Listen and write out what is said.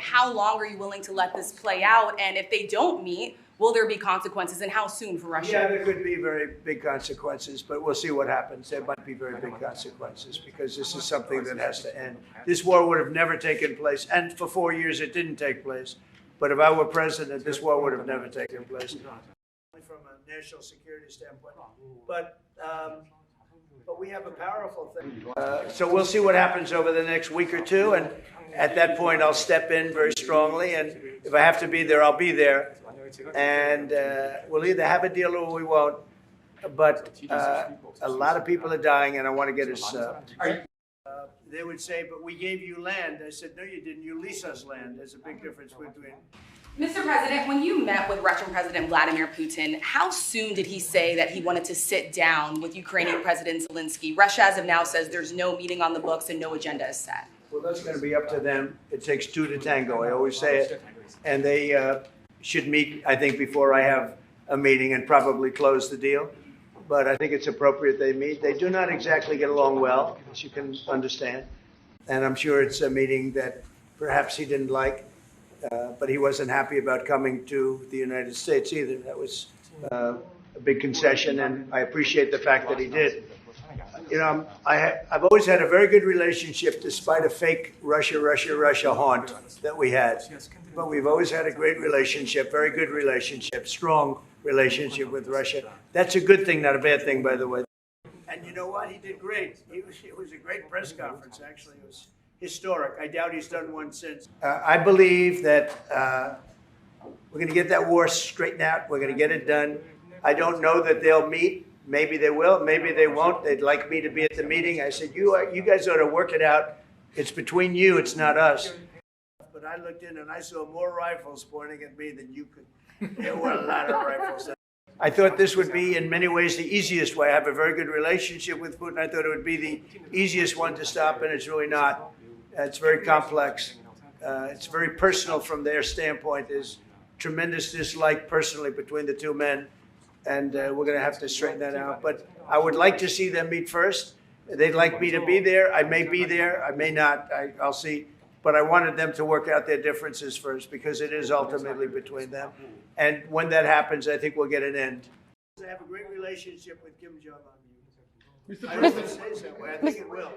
how long are you willing to let this play out? And if they don't meet, will there be consequences, and how soon for Russia? Yeah, there could be very big consequences, but we'll see what happens. There might be very big consequences because this is something that has to end. This war would have never taken place, and for 4 years it didn't take place. But if I were president, this war would have never taken place. From a national security standpoint, but we have a powerful thing. So we'll see what happens over the next week or two, and at that point I'll step in very strongly, and if I have to be there, I'll be there. And we'll either have a deal or we won't. But a lot of people are dying, and I want to get us. They would say, "But we gave you land." I said, "No, you didn't. You lease us land." There's a big difference between. Mr. President, when you met with Russian President Vladimir Putin, how soon did he say that he wanted to sit down with Ukrainian President Zelenskyy? Russia, as of now, says there's no meeting on the books and no agenda is set. Well, that's going to be up to them. It takes two to tango. I always say it. And they should meet, I think, before I have a meeting and probably close the deal. But I think it's appropriate they meet. They do not exactly get along well, as you can understand. And I'm sure it's a meeting that perhaps he didn't like. But he wasn't happy about coming to the United States either. That was a big concession, and I appreciate the fact that he did. You know, I've always had a very good relationship, despite a fake Russia haunt that we had. But we've always had a great relationship, very good relationship, strong relationship with Russia. That's a good thing, not a bad thing, by the way. And you know what? He did great. It was a great press conference, actually. It was historic. I doubt he's done one since. I believe that we're going to get that war straightened out. We're going to get it done. I don't know that they'll meet. Maybe they will. Maybe they won't. They'd like me to be at the meeting. I said, you guys ought to work it out. It's between you. It's not us. But I looked in and I saw more rifles pointing at me than you could. There were a lot of rifles. I thought this would be, in many ways, the easiest way. I have a very good relationship with Putin. I thought it would be the easiest one to stop, and it's really not. It's very complex. It's very personal from their standpoint. There's tremendous dislike personally between the two men, and we're going to have to straighten that out. But I would like to see them meet first. They'd like me to be there. I may be there. I may not. I'll see. But I wanted them to work out their differences first, because it is ultimately between them. And when that happens, I think we'll get an end. I have a great relationship with Kim Jong-un. I don't say it that way. I think it will.